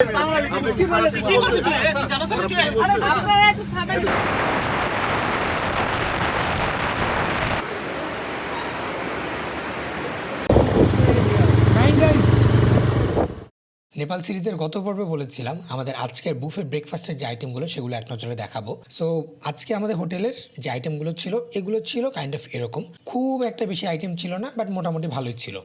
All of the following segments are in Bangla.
নেপাল সিরিজের গত পর্বে বলেছিলাম আমাদের আজকের বুফে ব্রেকফাস্টের যে আইটেমগুলো সেগুলো এক নজরে দেখাবো। সো আজকে আমাদের হোটেলের যে আইটেমগুলো ছিল এগুলো ছিল কাইন্ড অফ এরকম, খুব একটা বেশি আইটেম ছিল না, বাট মোটামুটি ভালোই ছিল।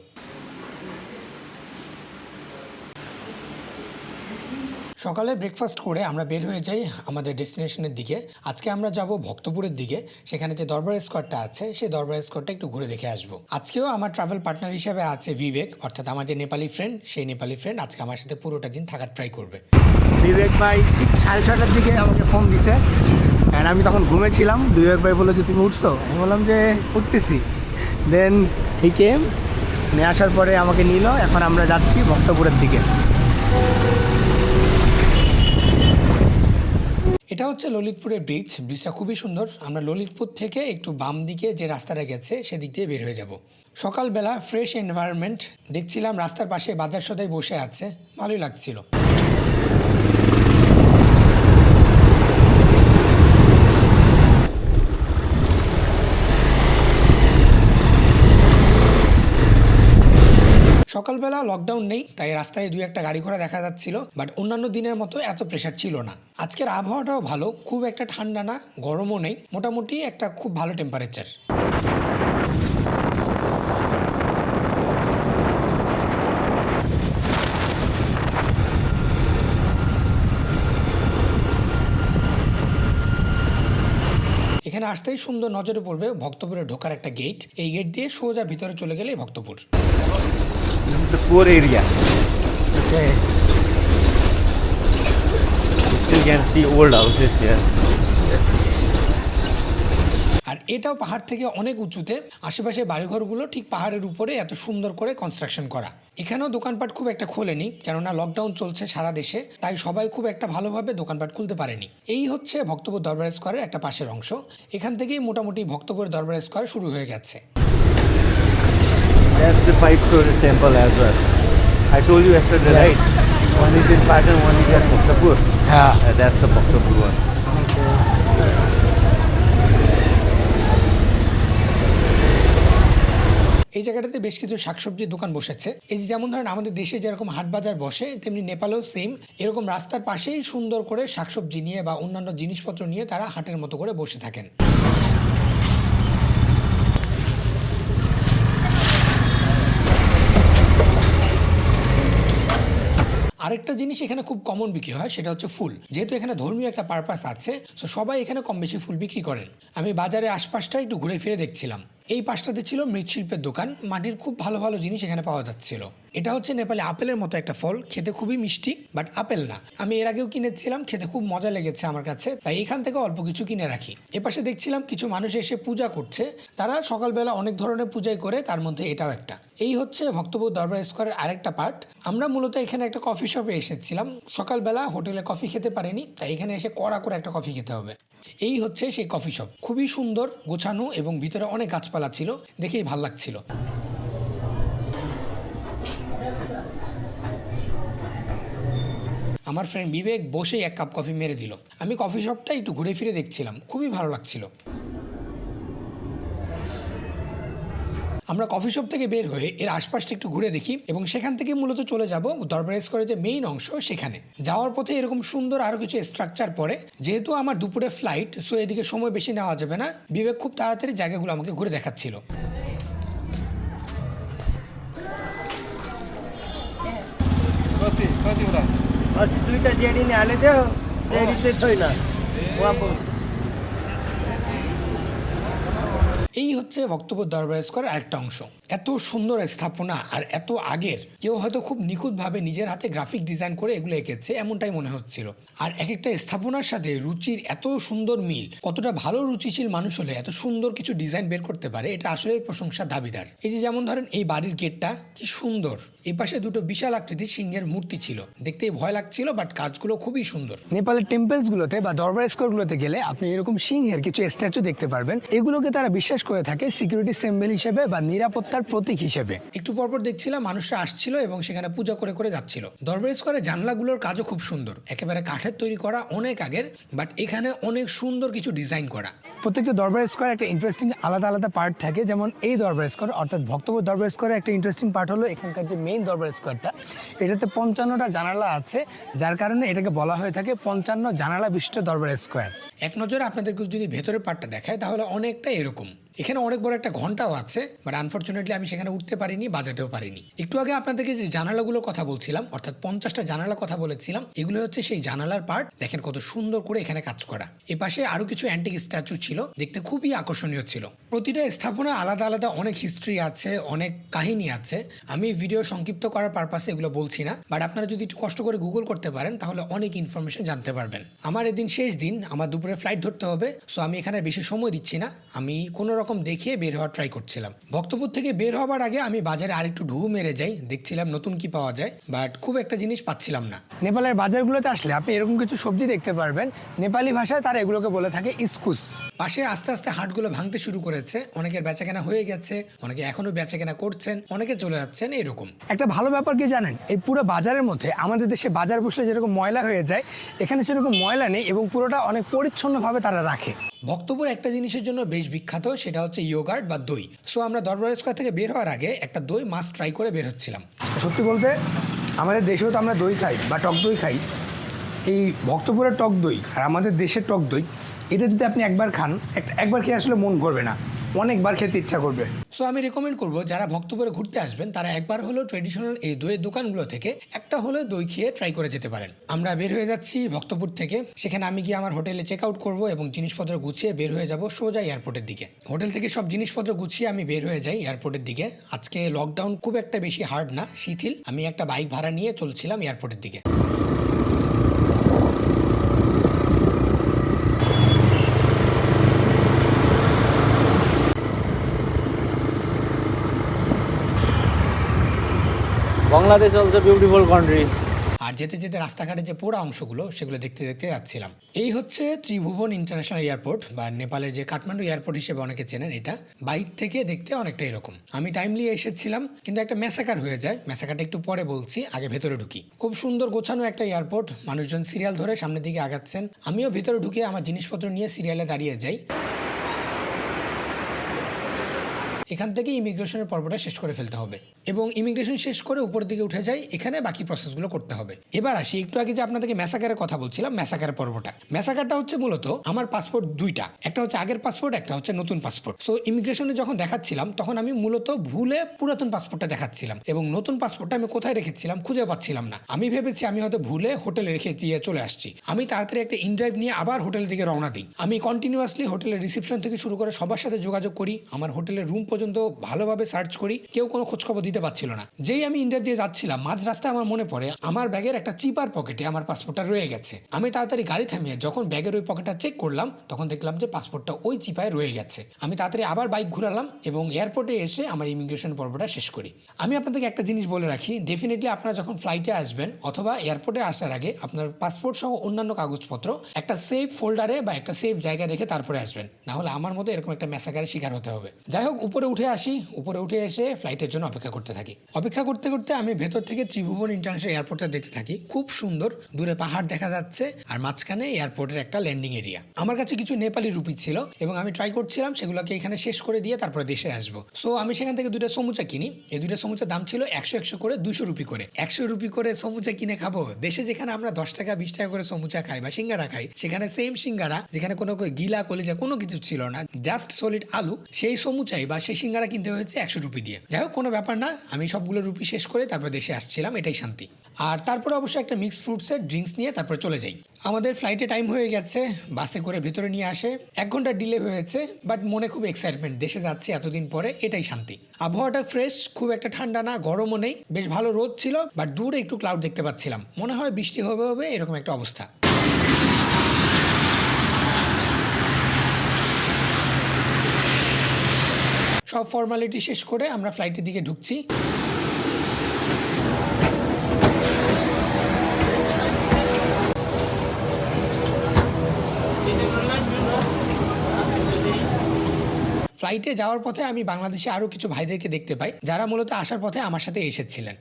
সকালে ব্রেকফাস্ট করে আমরা বের হয়ে যাই আমাদের ডেস্টিনেশনের দিকে। আজকে আমরা যাব ভক্তপুরের দিকে, সেখানে যে দরবার স্কোয়ারটা আছে সেই দরবার স্কোয়ারটা একটু ঘুরে দেখে আসবো। আজকেও আমার ট্রাভেল পার্টনার হিসেবে আছে বিবেক, অর্থাৎ আমার যে নেপালি ফ্রেন্ড, সেই নেপালি ফ্রেন্ড আজকে আমার সাথে পুরোটা দিন থাকার ট্রাই করবে। বিবেক ভাই ঠিক 6:30টার দিকে আমাকে ফোন দিছে, অ্যান্ড আমি তখন ঘুমেছিলাম। বিবেক ভাই বললো যে তুমি উঠছো, আমি বললাম যে উঠতেছি। দেন হি কেম, নিয়ে আসার পরে আমাকে নিল। এখন আমরা যাচ্ছি ভক্তপুরের দিকে। এটা হচ্ছে ললিতপুরের ব্রিজটা খুবই সুন্দর। আমরা ললিতপুর থেকে একটু বাম দিকে যে রাস্তাটা গেছে সেদিক দিয়ে বের হয়ে যাব। সকালবেলা ফ্রেশ এনভায়রনমেন্ট দেখছিলাম, রাস্তার পাশে বাজার সদাই বসে আছে, ভালোই লাগছিল। সকালবেলা লকডাউন নেই, তাই রাস্তায় দুই একটা গাড়ি ঘোড়া দেখা যাচ্ছিল, বাট অন্যান্য দিনের মতো এত প্রেশার ছিল না। আজকের আবহাওয়াটাও ভালো, খুব একটা ঠান্ডা না, গরমও নেই, মোটামুটি একটা খুব ভালো টেম্পারেচার। এখানে আসতেই সুন্দর নজরে পড়বে ভক্তপুরে ঢোকার একটা গেট। এই গেট দিয়ে সোজা ভিতরে চলে গেলেই Bhaktapur. This is the poor area. Okay. You still can see old houses here. আর এটাও পাহাড় থেকে অনেক উঁচুতে, আশেপাশে বাড়িঘরগুলো ঠিক পাহাড়ের উপরে এত সুন্দর করে কনস্ট্রাকশন করা। এখানেও দোকানপাট খুব একটা খোলেনি, কেননা লকডাউন চলছে সারা দেশে, তাই সবাই খুব একটা ভালোভাবে দোকানপাট খুলতে পারেনি। এই হচ্ছে ভক্তপুর দরবার স্কোয়ারের একটা পাশের অংশ। এখান থেকেই মোটামুটি ভক্তপুর দরবার স্কোয়ার শুরু হয়ে গেছে। That's the five-story temple as well. I told you yesterday, right? One is in Patan, one is at Bhaktapur. হ্যাঁ, That's the Bhaktapur one. এই জায়গাটাতে বেশ কিছু শাকসবজির দোকান বসেছে। এই যে যেমন ধরেন আমাদের দেশে যেরকম হাট বাজার বসে, তেমনি নেপালেও সেম এরকম রাস্তার পাশেই সুন্দর করে শাকসবজি নিয়ে বা অন্যান্য জিনিসপত্র নিয়ে তারা হাটের মতো করে বসে থাকেন। আরেকটা জিনিস এখানে খুব কমন বিক্রি হয়, সেটা হচ্ছে ফুল। যেহেতু এখানে ধর্মীয় একটা পারপাস আছে, তো সবাই এখানে কম বেশি ফুল বিক্রি করেন। আমি বাজারের আশপাশটা একটু ঘুরে ফিরে দেখছিলাম। এই পাশটাতে ছিল মৃৎশিল্পের দোকান, মাটির খুব ভালো ভালো জিনিস এখানে পাওয়া যাচ্ছিল। এটা হচ্ছে নেপালে আপেলের মতো একটা ফল, খেতে খুবই মিষ্টি, বাট আপেল না। আমি এর আগেও কিনেছিলাম, খেতে খুব মজা লেগেছে আমার কাছে, তাই এখান থেকে অল্প কিছু কিনে রাখি। এপাশে দেখছিলাম কিছু মানুষ এসে পূজা করছে। তারা সকালবেলা অনেক ধরনের পূজাই করে, তার মধ্যে এটাও একটা। এই হচ্ছে ভক্তপুর দরবার স্কোয়ারের আরেকটা পার্ট। আমরা মূলত এখানে একটা কফি শপে এসেছিলাম। সকালবেলা হোটেলে কফি খেতে পারিনি, তাই এখানে এসে কড়া করে একটা কফি খেতে হবে। এই হচ্ছে সেই কফি শপ, খুবই সুন্দর গোছানো এবং ভিতরে অনেক গাছপালা ছিল, দেখেই ভাল লাগছিল। আমার ফ্রেন্ড বিবেক বসেই এক কাপ কফি মেরে দিল। আমি কফি শপটা একটু ঘুরে ফিরে দেখছিলাম, খুবই ভালো লাগছিল। আমরা কফি শপ থেকে বের হয়ে এর আশপাশটা একটু ঘুরে দেখি এবং সেখান থেকে মূলত চলে যাব দরবার স্কোয়ারের যে মেইন অংশ সেখানে। যাওয়ার পথে এরকম সুন্দর আরও কিছু স্ট্রাকচার পড়ে। যেহেতু আমার দুপুরে ফ্লাইট, সো এদিকে সময় বেশি নেওয়া যাবে না। বিবেক খুব তাড়াতাড়ি জায়গাগুলো আমাকে ঘুরে দেখাচ্ছিল। দুইটা জেডি নিয়ে আলে দেও, জেডিতে থই না। এই হচ্ছে ভক্তপুর দরবার স্কোয়ার আরেকটা অংশ। এত সুন্দর স্থাপনা আর এত আগের, কেউ হয়তো খুব নিখুঁতভাবে নিজের হাতে গ্রাফিক ডিজাইন করে এগুলো এঁকেছে, এমনটাই মনে হচ্ছিল। আর এক একটা স্থাপনার সাথে রুচির এত সুন্দর মিল। কতটা ভালো রুচিশীল মানুষ হলে এত সুন্দর কিছু ডিজাইন বের করতে পারে, এটা আসলে প্রশংসার দাবিদার। এই যে যেমন ধরেন এই বাড়ির গেটটা কি সুন্দর, এই পাশে দুটো বিশাল আকৃতির সিংহের মূর্তি ছিল, দেখতেই ভয় লাগছিল, বাট কাজগুলো খুবই সুন্দর। নেপালের টেম্পলসগুলোতে বা দরবার স্কোয়ারগুলোতে গেলে আপনি এরকম সিংহের কিছু স্ট্যাচু দেখতে পারবেন। এগুলোকে তারা বিশ্বাস করে থাকে সিকিউরিটি সিম্বল হিসেবে বা নিরাপত্তার প্রতীক হিসেবে। একটু পরপর দেখছিলাম মানুষরা আসছিল এবং সেখানে পূজা করে করে যাচ্ছিল। দরবার স্কোয়ারের জানলাগুলোর কাজও খুব সুন্দর, একেবারে কাঠের তৈরি করা, অনেক আগের, বাট এখানে অনেক সুন্দর কিছু ডিজাইন করা। প্রত্যেকটা দরবার স্কোয়ার একটা ইন্টারেস্টিং আলাদা আলাদা পার্ট থাকে, যেমন এই দরবার স্কোয়ার অর্থাৎ ভক্তপুর দরবার স্কোয়ারের একটা ইন্টারেস্টিং পার্ট হলো এখানকার যে মেইন দরবার স্কোয়ারটা, এটাতে 55টা জানালা আছে, যার কারণে এটাকে বলা হয়ে থাকে 55 জানালা বিশিষ্ট দরবার স্কোয়ার। এক নজরে আপনাদেরকে যদি ভেতরের পার্টটা দেখায় তাহলে অনেকটা এরকম। এখানে অনেক বড় একটা ঘন্টাও আছে, বাট আনফর্চুনেটলি আমি সেখানে উঠতে পারিনি, বাজাতেও পারিনি। একটু আগে আপনাদেরকে যে জানালাগুলোর কথা বলছিলাম, অর্থাৎ 50টা জানালার কথা বলেছিলাম, এগুলো হচ্ছে সেই জানালার পার্ট। দেখেন কত সুন্দর করে এখানে কাজ করা। এ পাশে আরো কিছু অ্যান্টিক স্ট্যাচু ছিল, দেখতে খুবই আকর্ষণীয় ছিল। প্রতিটা স্থাপনা আলাদা আলাদা অনেক হিস্ট্রি আছে, অনেক কাহিনী আছে। আমি ভিডিও সংক্ষিপ্ত করার পারপাসে এগুলো বলছি না, বাট আপনারা যদি একটু কষ্ট করে গুগল করতে পারেন তাহলে অনেক ইনফরমেশন জানতে পারবেন। আমার এদিন শেষ দিন, আমার দুপুরে ফ্লাইট ধরতে হবে, সো আমি এখানে বেশি সময় দিচ্ছি না। আমি কোনো রকম দেখিয়ে বের হওয়ার ট্রাই করছিলাম। ভক্তপুর থেকে বের হওয়ার আগে আমি বাজারে আরেকটু ঢু মেরে যাই, দেখছিলাম নতুন কি পাওয়া যায়, বাট খুব একটা জিনিস পাচ্ছিলাম না। নেপালের বাজারগুলোতে আসলে আপনি এরকম কিছু সবজি দেখতে পারবেন, নেপালি ভাষায় তারা এগুলোকে বলে থাকে ইস্কুস। পাশে আস্তে আস্তে হাটগুলো ভাঙতে শুরু করেছে, অনেকের বেচাকেনা হয়ে গেছে, অনেকে এখনো বেচাকেনা করছেন, অনেকে চলে যাচ্ছেন। এরকম একটা ভালো ব্যাপার কি জানেন, এই পুরো বাজারের মধ্যে আমাদের দেশে বাজার বসলে যেরকম ময়লা হয়ে যায়, এখানে সেরকম ময়লা নেই এবং পুরোটা অনেক পরিচ্ছন্নভাবে তারা রাখে। ভক্তপুর একটা জিনিসের জন্য বেশ বিখ্যাত, সেটা হচ্ছে ইয়োগার্ট বা দই। সো আমরা দরবার স্কোয়ার থেকে বের হওয়ার আগে একটা দই মাস্ট ট্রাই করে বের হচ্ছিলাম। সত্যি বলতে আমাদের দেশেও তো আমরা দই খাই বা টক দই খাই, এই ভক্তপুরের টক দই আর আমাদের দেশের টক দই, এটা যদি আপনি একবার খান, একবার খেয়ে আসলে মন করবে না, অনেকবার খেতে ইচ্ছা করবে। সো আমি রেকমেন্ড করবো যারা ভক্তপুরে ঘুরতে আসবেন তারা একবার হলো ট্রেডিশনাল এই দইয়ের দোকানগুলো থেকে একটা হলো দই খেয়ে ট্রাই করে যেতে পারেন। আমরা বের হয়ে যাচ্ছি ভক্তপুর থেকে, সেখানে আমি গিয়ে আমার হোটেলে চেক আউট করবো এবং জিনিসপত্র গুছিয়ে বের হয়ে যাব সোজা এয়ারপোর্টের দিকে। হোটেল থেকে সব জিনিসপত্র গুছিয়ে আমি বের হয়ে যাই এয়ারপোর্টের দিকে। আজকে লকডাউন খুব একটা বেশি হার্ড না, শিথিল। আমি একটা বাইক ভাড়া নিয়ে চলছিলাম এয়ারপোর্টের দিকে। Bangladesh also a beautiful country. আর যেতে যেতে রাস্তাঘাটের যে পোড়া অংশগুলো সেগুলো দেখতে দেখতে যাচ্ছিলাম। এই হচ্ছে ত্রিভুবন ইন্টারন্যাশনাল এয়ারপোর্ট বা নেপালের যে কাঠমান্ডু এয়ারপোর্ট হিসেবে অনেকে চেনেন। এটা বাইক থেকে দেখতে অনেকটা এরকম। আমি টাইমলি এসেছিলাম, কিন্তু একটা ম্যাসাকার হয়ে যায়। ম্যাসাকারটা একটু পরে বলছি, আগে ভেতরে ঢুকি। খুব সুন্দর গোছানো একটা এয়ারপোর্ট, মানুষজন সিরিয়াল ধরে সামনের দিকে আগাচ্ছেন। আমিও ভেতরে ঢুকে আমার জিনিসপত্র নিয়ে সিরিয়ালে দাঁড়িয়ে যাই। এখান থেকে ইমিগ্রেশনের পর্বটা শেষ করে ফেলতে হবে এবং ইমিগ্রেশন শেষ করে উপরের দিকে উঠে যাই, এখানে বাকি প্রসেসগুলো করতে হবে। এবার আসি, একটু আগে যে আপনাদেরকে ম্যাসাকারের কথা বলছিলাম, ম্যাসাকারের পর্বটা। ম্যাসাকারটা হচ্ছে মূলত আমার পাসপোর্ট দুইটা, একটা হচ্ছে আগের পাসপোর্ট, একটা হচ্ছে নতুন পাসপোর্ট। সো ইমিগ্রেশনে যখন দেখাচ্ছিলাম তখন আমি মূলত ভুলে পুরাতন পাসপোর্টটা দেখাচ্ছিলাম এবং নতুন পাসপোর্টটা আমি কোথায় রেখেছিলাম খুঁজে পাচ্ছিলাম না। আমি ভেবেছি আমি হয়তো ভুলে হোটেলে রেখে দিয়ে চলে আসছি। আমি তাড়াতাড়ি একটা ইনড্রাইভ নিয়ে আবার হোটেলের দিকে রওনা দিই। আমি কন্টিনিউয়াসলি হোটেলের রিসেপশন থেকে শুরু করে সবার সাথে যোগাযোগ করি, আমার হোটেলের রুম পর্যন্ত ভালোভাবে সার্চ করি, কেউ কোনো খোঁজখবর দিতে পারছিল না। যেই আমি ইন্ডিয়া দিয়ে যাচ্ছিলাম, মাঝ রাস্তায় আমার মনে পড়ে আমার ব্যাগের একটা চিপার পকেটে আমার পাসপোর্টটা রয়ে গেছে। আমি তাড়াতাড়ি গাড়ি থামিয়ে যখন ব্যাগের ওই পকেটটা চেক করলাম তখন দেখলাম যে পাসপোর্টটা ওই চিপায় রয়ে গেছে। আমি তাড়াতাড়ি আবার বাইক ঘুরালাম এবং এয়ারপোর্টে এসে আমার ইমিগ্রেশন পর্বটা শেষ করি। আমি আপনাদেরকে একটা জিনিস বলে রাখি, ডেফিনেটলি আপনারা যখন ফ্লাইটে আসবেন অথবা এয়ারপোর্টে আসার আগে আপনার পাসপোর্ট সহ অন্যান্য কাগজপত্র একটা সেফ ফোল্ডারে বা একটা সেফ জায়গায় রেখে তারপরে আসবেন, না হলে আমার মতো এরকম একটা ম্যাসাকারের শিকার হতে হবে। যাই হোক, উপরে উঠে আসি, উপরে উঠে এসে ফ্লাইটের জন্য অপেক্ষা করতে থাকি। অপেক্ষা করতে করতে আমি ভেতর থেকে ত্রিভুবন ইন্টারন্যাশনাল এয়ারপোর্টটা দেখতে থাকি। খুব সুন্দর, দূরে পাহাড় দেখা যাচ্ছে আর মাঝখানে এয়ারপোর্টের একটা ল্যান্ডিং এরিয়া। আমার কাছে কিছু নেপালি রুপি ছিল এবং আমি ট্রাই করছিলাম সেগুলোকে এখানে শেষ করে দিয়ে তারপরে দেশে আসবো। সো আমি সেখান থেকে দুটো সমুচা কিনি। এই দুটো সমুচার দাম ছিল 100 করে 200 রুপি করে। 100 রুপি করে সমুচা কিনে খাবো? দেশে যেখানে আমরা 10 টাকা 20 টাকা করে সমুচা খাই বা সিঙ্গারা খাই, সেখানে সেম সিঙ্গারা, যেখানে কোনো গিলা কলিজা কোনো কিছু ছিল না, জাস্ট সলিড আলু, সেই সমুচাই বা সেই সিঙ্গারা কিনতে হয়েছে 100 রুপি দিয়ে। যাই হোক, কোনো ব্যাপার না, আমি সবগুলো রুপি শেষ করে তারপর দেশে আসছিলাম, এটাই শান্তি। আর তারপরে অবশ্যই একটা মিক্সড ফ্রুটসের ড্রিঙ্কস নিয়ে তারপরে চলে যাই। আমাদের ফ্লাইটে টাইম হয়ে গেছে, বাসে করে ভেতরে নিয়ে আসে। 1 ঘন্টা ডিলে হয়েছে, বাট মনে খুব এক্সাইটমেন্ট, দেশে যাচ্ছি এতদিন পরে, এটাই শান্তি। আবহাওয়াটা ফ্রেশ, খুব একটা ঠান্ডা না, গরমও নেই, বেশ ভালো রোদ ছিল, বাট দূরে একটু ক্লাউড দেখতে পাচ্ছিলাম, মনে হয় বৃষ্টি হবে এরকম একটা অবস্থা। সব ফর্মালিটি শেষ করে আমরা ফ্লাইটের দিকে ঢুকছি। ফ্লাইটে যাওয়ার পথে আমি বাংলাদেশে আরো কিছু ভাইদেরকে দেখতে পাই যারা মূলত আসার পথে আমার সাথে এসেছিলেন।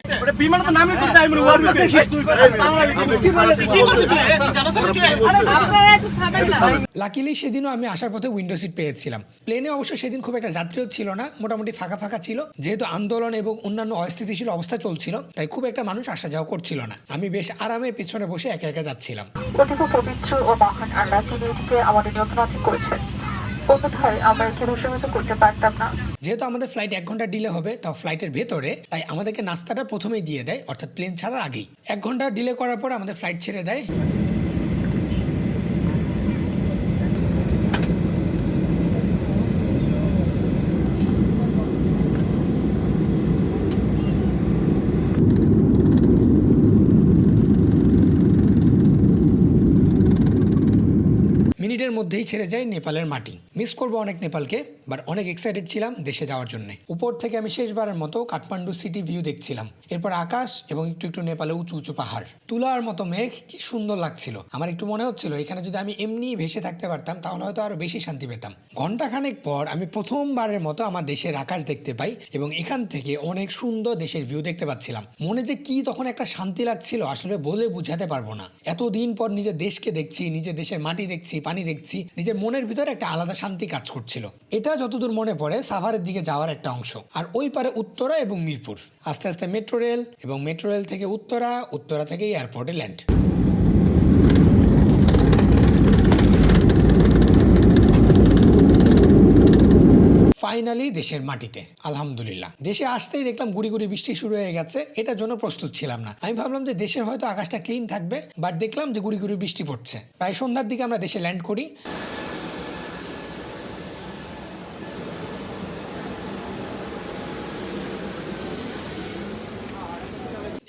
লাকিলি সেদিনও আমি আসার পথে উইন্ডো সিট পেয়েছিলাম। প্লেনে অবশ্য সেদিন খুব একটা যাত্রীও ছিল না, মোটামুটি ফাঁকা ফাঁকা ছিল, যেহেতু আন্দোলন এবং অন্যান্য অস্থিতিশীল অবস্থা চলছিল তাই খুব একটা মানুষ আসা যাওয়া করছিল না। আমি বেশ আরামে পিছনে বসে একা একা যাচ্ছিলাম। অতীব পবিত্র ও মহান আল্লাহ যিনি এটিকে আমাদের নিয়ন্ত্রণাধীন করেছেন, অন্যথায় আমরা একে অনুসরণ করতে পারতাম না। যেহেতু আমাদের ফ্লাইট 1 ঘন্টা ডিলে হবে, তাও ফ্লাইটের ভেতরে, তাই আমাদেরকে নাস্তাটা প্রথমেই দিয়ে দেয়, অর্থাৎ প্লেন ছাড়ার আগেই। 1 ঘন্টা ডিলে করার পর আমাদের ফ্লাইট ছেড়ে দেয়। মিনিটের মধ্যেই ছেড়ে যায় নেপালের মাটি। মিস করবো অনেক নেপালকে, বাট অনেক এক্সাইটেড ছিলাম দেশে যাওয়ার জন্য। উপর থেকে আমি শেষবারের মতো কাঠমান্ডু সিটি ভিউ দেখছিলাম, এরপর আকাশ এবং একটু একটু নেপালে উঁচু উঁচু পাহাড়, তুলার মতো মেঘ, কি সুন্দর লাগছিল। আমার একটু মনে হচ্ছিল এখানে যদি আমি এমনি ভেসে থাকতে পারতাম তাহলে হয়তো আরো বেশি শান্তি পেতাম। ঘন্টাখানেক পর আমি প্রথমবারের মতো আমার দেশের আকাশ দেখতে পাই এবং এখান থেকে অনেক সুন্দর দেশের ভিউ দেখতে পাচ্ছিলাম। মনে যে কি তখন একটা শান্তি লাগছিল আসলে বলে বুঝাতে পারবো না। এতদিন পর নিজের দেশকে দেখছি, নিজের দেশের মাটি দেখছি, পানি দেখছি, নিজের মনের ভিতরে একটা আলাদা শান্তি কাজ করছিল। এটা যতদূর মনে পড়ে সাভারের দিকে যাওয়ার একটা অংশ, আর ওই পারে উত্তরা এবং মিরপুর। আস্তে আস্তে মেট্রো রেল এবং মেট্রো রেল থেকে উত্তরা, উত্তরা থেকে এয়ারপোর্টে ল্যান্ড। ফাইনালি দেশের মাটিতে, আলহামদুলিল্লাহ। দেশে আসতেই দেখলাম গুড়ি গুড়ি বৃষ্টি শুরু হয়ে গেছে, এটার জন্য প্রস্তুত ছিলাম না। আমি ভাবলাম যে দেশে হয়তো আকাশটা ক্লিন থাকবে, বাট দেখলাম যে গুড়ি গুড়ি বৃষ্টি পড়ছে। প্রায় সন্ধ্যার দিকে আমরা দেশে ল্যান্ড করি।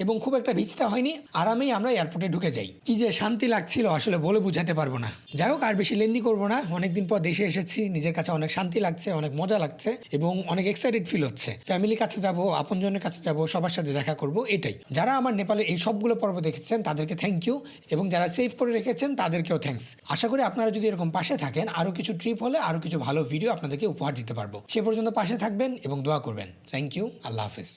এবং খুব একটা ভিজতে হয়নি, আরামেই আমরা এয়ারপোর্টে ঢুকে যাই। কি যে শান্তি লাগছিল আসলে বলে বুঝাতে পারবো না। যাই হোক, আর বেশি লেন্দি করবো না। অনেকদিন পর দেশে এসেছি, নিজের কাছে অনেক শান্তি লাগছে, অনেক মজা লাগছে এবং অনেক এক্সাইটেড ফিল হচ্ছে। ফ্যামিলির কাছে যাব, আপনজনের কাছে যাব, সবার সাথে দেখা করব, এটাই। যারা আমার নেপালের এই সবগুলো পর্ব দেখেছেন তাদেরকে থ্যাংক ইউ, এবং যারা সেভ করে রেখেছেন তাদেরকেও থ্যাঙ্কস। আশা করি আপনারা যদি এরকম পাশে থাকেন, আরও কিছু ট্রিপ হলে আরও কিছু ভালো ভিডিও আপনাদেরকে উপহার দিতে পারবো। সে পর্যন্ত পাশে থাকবেন এবং দোয়া করবেন। থ্যাংক ইউ, আল্লাহ হাফেজ।